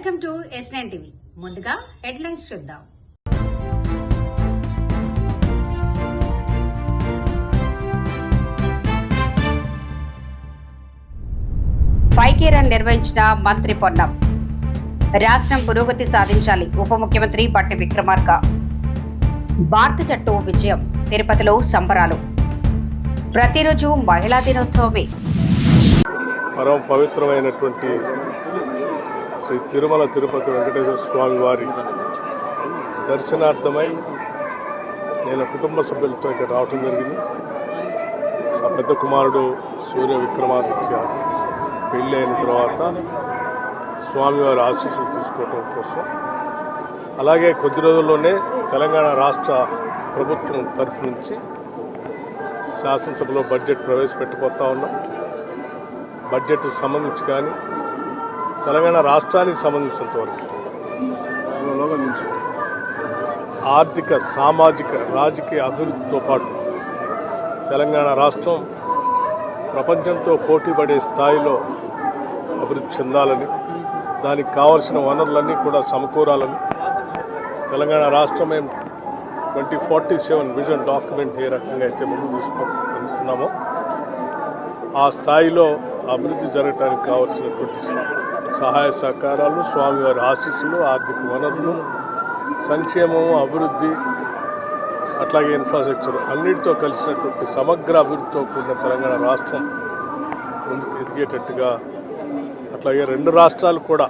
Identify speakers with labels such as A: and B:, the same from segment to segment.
A: Welcome to S9 TV. ముందుగా headlines చూద్దాం. ఫైకే run నిర్వహించిన మంత్రి పొన్నం. రాష్ట్రం పురోగతి సాధించాలి ఉప ముఖ్యమంత్రి బట్టి విక్రమార్క. భారత జట్టు విజయం, తిరుపతిలో సంబరాలు. ప్రతిరోజు మహిళా దినోత్సవమే.
B: పరమ పవిత్రమైనటువంటి శ్రీ తిరుమల తిరుపతి వెంకటేశ్వర స్వామి వారి దర్శనార్థమై నేను కుటుంబ సభ్యులతో ఇక్కడ రావటం జరిగింది. ఆ పెద్ద కుమారుడు సూర్య విక్రమాదిత్య పెళ్ళి అయిన తర్వాత స్వామివారి ఆశీస్సులు తీసుకోవడం కోసం, అలాగే కొద్ది రోజుల్లోనే తెలంగాణ రాష్ట్ర ప్రభుత్వం తరఫు నుంచి శాసనసభలో బడ్జెట్ ప్రవేశపెట్టబోతా ఉన్నాం. బడ్జెట్కు సంబంధించి కానీ తెలంగాణ రాష్ట్రానికి సంబంధించినంత వరకు ఆర్థిక, సామాజిక, రాజకీయ అభివృద్ధితో పాటు తెలంగాణ రాష్ట్రం ప్రపంచంతో పోటీపడే స్థాయిలో అభివృద్ధి చెందాలని, దానికి కావలసిన వనరులన్నీ కూడా సమకూరాలని, తెలంగాణ రాష్ట్రం మేము 2047 విజన్ డాక్యుమెంట్ ఏ రకంగా అయితే ముందు తీసుకుంటున్నామో ఆ స్థాయిలో అభివృద్ధి జరగడానికి కావలసినటువంటి సహాయ సహకారాలు, స్వామివారి ఆశీస్సులు, ఆర్థిక వనరులు, సంక్షేమము, అభివృద్ధి, అట్లాగే ఇన్ఫ్రాస్ట్రక్చర్ అన్నిటితో కలిసినటువంటి సమగ్ర అభివృద్ధితో కూడిన తెలంగాణ రాష్ట్రం ముందుకు ఎదిగేటట్టుగా, అట్లాగే రెండు రాష్ట్రాలు కూడా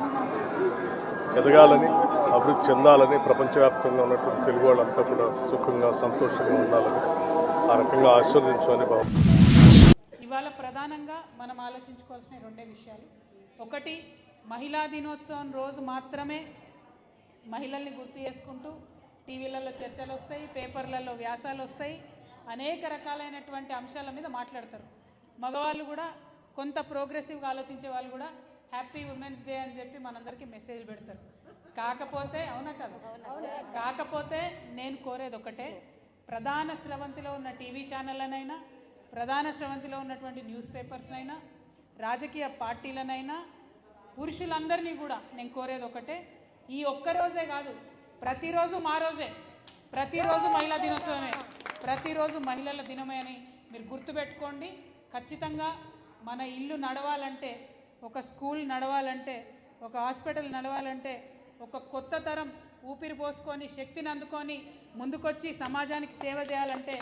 B: ఎదగాలని, అభివృద్ధి చెందాలని, ప్రపంచవ్యాప్తంగా ఉన్నటువంటి తెలుగు వాళ్ళంతా కూడా సుఖంగా, సంతోషంగా ఉండాలని, ఆ రకంగా ఆశీర్వదించమని భావం.
C: ఇవాళ ప్రధానంగా మనం ఆలోచించుకోవాల్సిన రెండే విషయాలు. ఒకటి, మహిళా దినోత్సవం రోజు మాత్రమే మహిళల్ని గుర్తు చేసుకుంటూ టీవీలలో చర్చలు వస్తాయి, పేపర్లలో వ్యాసాలు వస్తాయి, అనేక రకాలైనటువంటి అంశాల మీద మాట్లాడతారు. మగవాళ్ళు కూడా కొంత ప్రోగ్రెసివ్గా ఆలోచించే వాళ్ళు కూడా హ్యాపీ ఉమెన్స్ డే అని చెప్పి మనందరికీ మెసేజ్ పెడతారు. కాకపోతే అవునా కదా, కాకపోతే నేను కోరేది ఒకటే, ప్రధాన స్రవంతిలో ఉన్న టీవీ ఛానళ్ళనైనా, ప్రధాన స్రవంతిలో ఉన్నటువంటి న్యూస్ పేపర్స్నైనా, రాజకీయ పార్టీలనైనా, పురుషులందరినీ కూడా నేను కోరేది ఒకటే, ఈ ఒక్కరోజే కాదు, ప్రతిరోజు మా రోజే, ప్రతిరోజు మహిళా దినోత్సవమే, ప్రతిరోజు మహిళల దినమే అని మీరు గుర్తుపెట్టుకోండి. ఖచ్చితంగా మన ఇల్లు నడవాలంటే, ఒక స్కూల్ నడవాలంటే, ఒక హాస్పిటల్ నడవాలంటే, ఒక కొత్త తరం ఊపిరి పోసుకొని శక్తిని అందుకొని ముందుకొచ్చి సమాజానికి సేవ చేయాలంటే,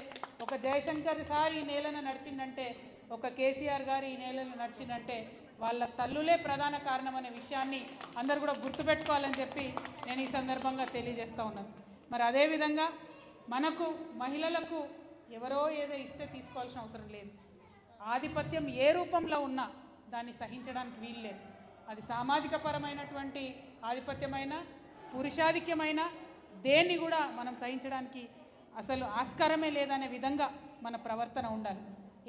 C: ఒక జయశంకర్ సార్ ఈ నేలను నడిచిందంటే, ఒక కేసీఆర్ గారు ఈ నేలను నడిచిందంటే వాళ్ళ తల్లులే ప్రధాన కారణం అనే విషయాన్ని అందరూ కూడా గుర్తుపెట్టుకోవాలని చెప్పి నేను ఈ సందర్భంగా తెలియజేస్తూ ఉన్నాను. మరి అదేవిధంగా మనకు మహిళలకు ఎవరో ఏదో ఇస్తే తీసుకోవాల్సిన అవసరం లేదు. ఆధిపత్యం ఏ రూపంలో ఉన్నా దాన్ని సహించడానికి వీలు లేదు. అది సామాజిక పరమైనటువంటి ఆధిపత్యమైన, పురుషాధిక్యమైన, దేన్ని కూడా మనం సహించడానికి అసలు ఆస్కారమే లేదనే విధంగా మన ప్రవర్తన ఉండాలి.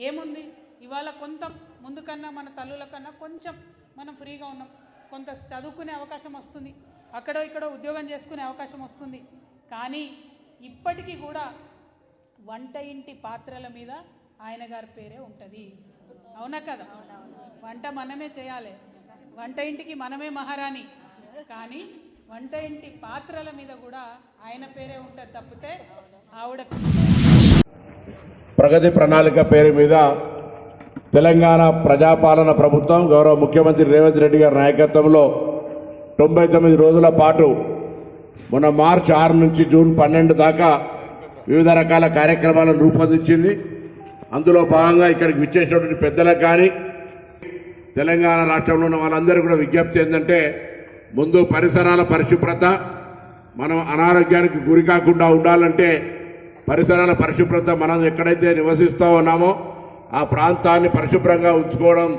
C: ఏముంది, ఇవాళ కొంత ముందు కన్నా మన తల్లుల కన్నా కొంచెం మనం ఫ్రీగా ఉన్నాం, కొంత చదువుకునే అవకాశం వస్తుంది, అక్కడో ఇక్కడో ఉద్యోగం చేసుకునే అవకాశం వస్తుంది. కానీ ఇప్పటికీ కూడా వంట ఇంటి పాత్రల మీద ఆయన గారి పేరే ఉంటుంది. అవునా కదా, వంట మనమే చేయాలి, వంట ఇంటికి మనమే మహారాణి, కానీ వంట ఇంటి పాత్రల మీద కూడా ఆయన పేరే ఉంటుంది తప్పితే ఆవిడ
D: ప్రగతి ప్రణాళిక పేరు మీద తెలంగాణ ప్రజాపాలన ప్రభుత్వం గౌరవ ముఖ్యమంత్రి రేవంత్ రెడ్డి గారి నాయకత్వంలో 99 రోజుల పాటు మొన్న మార్చి 6 నుంచి జూన్ 12 దాకా వివిధ రకాల కార్యక్రమాలను రూపొందించింది. అందులో భాగంగా ఇక్కడికి విచ్చేసినటువంటి పెద్దలకు కానీ తెలంగాణ రాష్ట్రంలో ఉన్న వాళ్ళందరూ కూడా విజ్ఞప్తి ఏంటంటే, ముందు పరిసరాల పరిశుభ్రత, మనం అనారోగ్యానికి గురి కాకుండా ఉండాలంటే పరిసరాల పరిశుభ్రత, మనం ఎక్కడైతే నివసిస్తూ ఉన్నామో ఆ ప్రాంతాన్ని పరిశుభ్రంగా ఉంచుకోవడం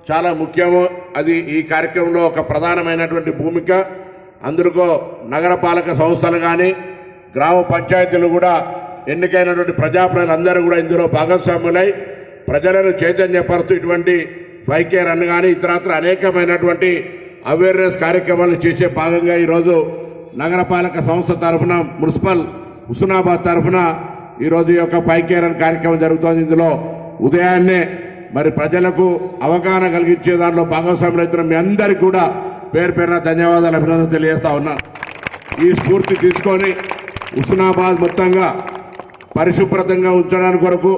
D: చాలా ముఖ్యము. అది ఈ కార్యక్రమంలో ఒక ప్రధానమైనటువంటి భూమిక. అందులో నగరపాలక సంస్థలు కానీ, గ్రామ పంచాయతీలు కూడా, ఎన్నికైనటువంటి ప్రజాప్రతినిధులందరూ కూడా ఇందులో భాగస్వాములై ప్రజలను చైతన్యపరుస్తూ ఇటువంటి ఫైకే రన్ కానీ ఇతరత్ర అనేకమైనటువంటి అవేర్నెస్ కార్యక్రమాలు చేసే భాగంగా ఈరోజు నగరపాలక సంస్థ తరఫున, మున్సిపల్ హుస్నాబాద్ తరఫున ఈరోజు ఈ యొక్క ఫైకే రన్ కార్యక్రమం జరుగుతోంది. ఇందులో ఉదయాన్నే మరి ప్రజలకు అవగాహన కలిగించే దాంట్లో భాగస్వాములు అవుతున్న మీ అందరికీ కూడా పేరు పేరున ధన్యవాదాలు అభినందనలు తెలియజేస్తా ఉన్నా. ఈ స్ఫూర్తి తీసుకొని హుస్నాబాద్ మొత్తంగా పరిశుభ్రతంగా ఉంచడానికి కొరకు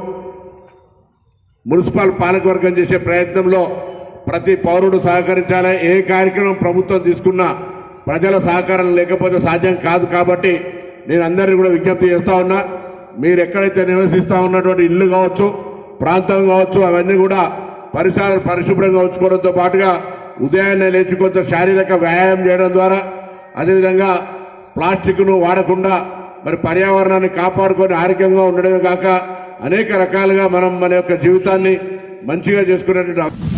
D: మున్సిపల్ పాలకవర్గం చేసే ప్రయత్నంలో ప్రతి పౌరుడు సహకరించాలి. ఏ కార్యక్రమం ప్రభుత్వం తీసుకున్నా ప్రజల సహకారం లేకపోతే సాధ్యం కాదు. కాబట్టి నేను అందరినీ కూడా విజ్ఞప్తి చేస్తా ఉన్నా, మీరు ఎక్కడైతే నివసిస్తా ఉన్నటువంటి ఇల్లు కావచ్చు, ప్రాంతం కావచ్చు, అవన్నీ కూడా పరిసరాలు పరిశుభ్రంగా ఉంచుకోవడంతో పాటుగా ఉదయాన్నే లేచి కొంత శారీరక వ్యాయామం చేయడం ద్వారా, అదేవిధంగా ప్లాస్టిక్ను వాడకుండా మరి పర్యావరణాన్ని కాపాడుకొని ఆరోగ్యంగా ఉండడమే కాక అనేక రకాలుగా మనం మన యొక్క జీవితాన్ని మంచిగా చేసుకునేటువంటి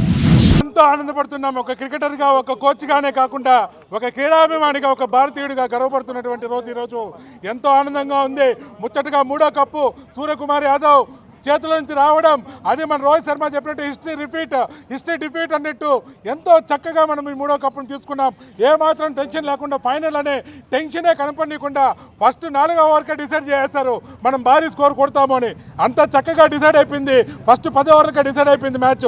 E: ఎంతో ఆనందపడుతున్నాం. ఒక క్రికెటర్గా, ఒక కోచ్గానే కాకుండా ఒక క్రీడాభిమానిగా, ఒక భారతీయుడిగా గర్వపడుతున్నటువంటి రోజు ఈరోజు ఎంతో ఆనందంగా ఉంది. ముచ్చటగా 3వ కప్పు సూర్యకుమార్ యాదవ్ చేతుల నుంచి రావడం, అది మన రోహిత్ శర్మ చెప్పినట్టు హిస్టరీ డిఫీట్ అన్నట్టు ఎంతో చక్కగా మనం ఈ 3వ కప్పును తీసుకున్నాం. ఏమాత్రం టెన్షన్ లేకుండా ఫైనల్ అనే టెన్షనే కనపడకుండా ఫస్ట్ 4వ ఓవర్కే డిసైడ్ చేసేస్తారు మనం భారీ స్కోర్ కొడతాము అని. అంత చక్కగా డిసైడ్ అయిపోయింది. ఫస్ట్ 10 ఓవర్లకే డిసైడ్ అయిపోయింది మ్యాచ్.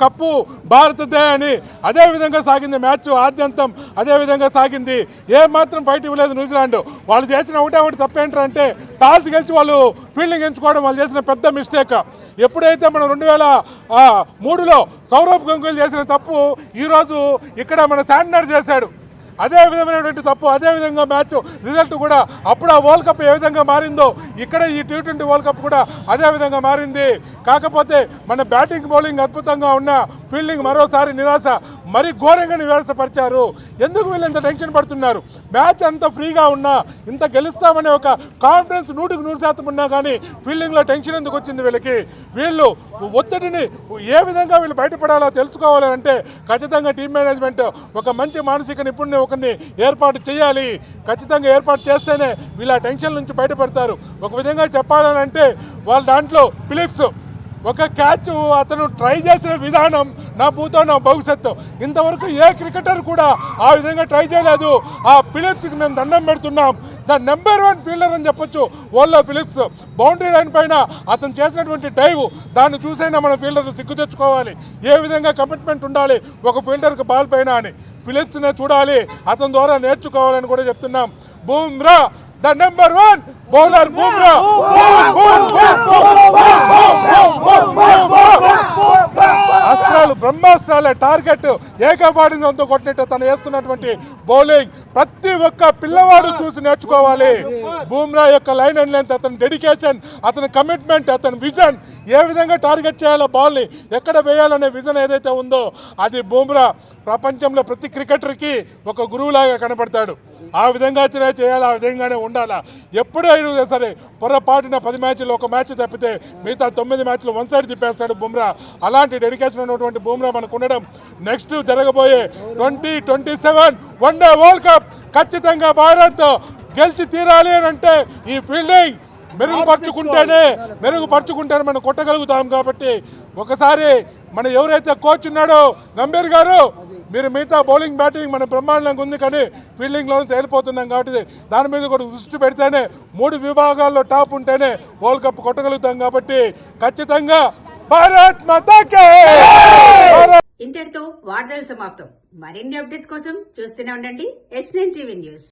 E: కప్పు భారతదే అని అదే విధంగా సాగింది మ్యాచ్. ఆద్యంతం అదే విధంగా సాగింది. ఏమాత్రం ఫైట్ ఇవ్వలేదు న్యూజిలాండ్. వాళ్ళు చేసిన ఒకటి తప్పేంటంటే టాస్ గెలిచి వాళ్ళు ఫీల్డింగ్ ఎంచుకోవడం వాళ్ళు చేసిన పెద్ద మిస్టేక్. ఎప్పుడైతే మనం 2003లో సౌరవ్ గంగూలీ చేసిన తప్పు ఈరోజు ఇక్కడ మన శాంట్నర్ చేశాడు. అదే విధమైనటువంటి తప్పు. అదేవిధంగా మ్యాచ్ రిజల్ట్ కూడా అప్పుడు ఆ వరల్డ్ కప్ ఏ విధంగా మారిందో ఇక్కడ ఈ T20 వరల్డ్ కప్ కూడా అదే విధంగా మారింది. కాకపోతే మన బ్యాటింగ్ బౌలింగ్ అద్భుతంగా ఉన్న ఫీల్డింగ్ మరోసారి నిరాశ, మరీ ఘోరంగా నిరాశపరిచారు. ఎందుకు వీళ్ళు ఇంత టెన్షన్ పడుతున్నారు? మ్యాచ్ అంత ఫ్రీగా ఉన్నా, ఇంత గెలుస్తామనే ఒక కాన్ఫిడెన్స్ 100% ఉన్నా కానీ ఫీల్డింగ్లో టెన్షన్ ఎందుకు వచ్చింది వీళ్ళకి? వీళ్ళు ఒత్తిడిని ఏ విధంగా వీళ్ళు బయటపడాలో తెలుసుకోవాలంటే ఖచ్చితంగా టీం మేనేజ్మెంట్ ఒక మంచి మానసిక నిపుణుని ఒకరిని ఏర్పాటు చేయాలి. ఖచ్చితంగా ఏర్పాటు చేస్తేనే వీళ్ళ టెన్షన్ నుంచి బయటపడతారు. ఒక విధంగా చెప్పాలంటే వాళ్ళ దాంట్లో ఫిలిప్స్ ఒక క్యాచ్ అతను ట్రై చేసిన విధానం నా భూతో నా భవిష్యత్తు. ఇంతవరకు ఏ క్రికెటర్ కూడా ఆ విధంగా ట్రై చేయలేదు. ఆ ఫిలిప్స్కి మేము దండం పెడుతున్నాం. ద నెంబర్ 1 ఫీల్డర్ అని చెప్పొచ్చు ఓల్లో ఫిలిప్స్. బౌండరీ లైన్ పైన అతను చేసినటువంటి డైవ్, దాన్ని చూసైనా మన ఫీల్డర్ సిగ్గు తెచ్చుకోవాలి. ఏ విధంగా కమిట్మెంట్ ఉండాలి ఒక ఫీల్డర్కి బాల్ పైన అని ఫిలిప్స్నే చూడాలి. అతని ద్వారా నేర్చుకోవాలని కూడా చెప్తున్నాం. Bumrah the number 1 bowler. Bumrah అస్త్రాలు, బ్రహ్మాస్త్రాలే టార్గెట్ ఏకపాటితో కొట్టినట్టు తను వేస్తున్నటువంటి బౌలింగ్ ప్రతి ఒక్క పిల్లవాడు చూసి నేర్చుకోవాలి. బూమ్రా యొక్క లైన్ అండ్ లెంత్, అతని డెడికేషన్, అతని కమిట్మెంట్, అతని విజన్, ఏ విధంగా టార్గెట్ చేయాలో బాల్ని ఎక్కడ వేయాలనే విజన్ ఏదైతే ఉందో అది బూమ్రా ప్రపంచంలో ప్రతి క్రికెటర్కి ఒక గురువులాగా కనబడతాడు. ఆ విధంగా చేయాలి, ఆ విధంగానే ఉండాలా. ఎప్పుడైనా సరే పొరపాటున 10 మ్యాచ్లు ఒక మ్యాచ్ తప్పితే మిగతా 9 మ్యాచ్లు వన్ సైడ్ తిప్పేస్తాడు బుమ్రా. అలాంటి డెడికేషన్ ఉన్నటువంటి బుమ్రా మనకు ఉండడం నెక్స్ట్ జరగబోయే 2027 వన్డే వరల్డ్ కప్ ఖచ్చితంగా భారత్ గెలిచి తీరాలి అని అంటే ఈ ఫీల్డింగ్ మెరుగుపరుచుకుంటేనే మనం కొట్టగలుగుతాం. కాబట్టి ఒకసారి మన ఎవరైతే కోచ్ ఉన్నాడో గంభీర్ గారు, మీరు మిగతా బౌలింగ్ బ్యాటింగ్ మన బ్రహ్మాండంగా ఉంది కానీ ఫీల్డింగ్లో తేలిపోతున్నాం. కాబట్టి దాని మీద కూడా దృష్టి పెడితేనే 3 విభాగాల్లో టాప్ ఉంటేనే వరల్డ్ కప్ కొట్టగలుగుతాం. కాబట్టి ఖచ్చితంగా భారత్ మాతాకే.
A: ఇంతటితో వార్తలు సమాప్తం. మరిన్ని అప్డేట్స్ కోసం చూస్తూనే ఉండండి S9 TV న్యూస్.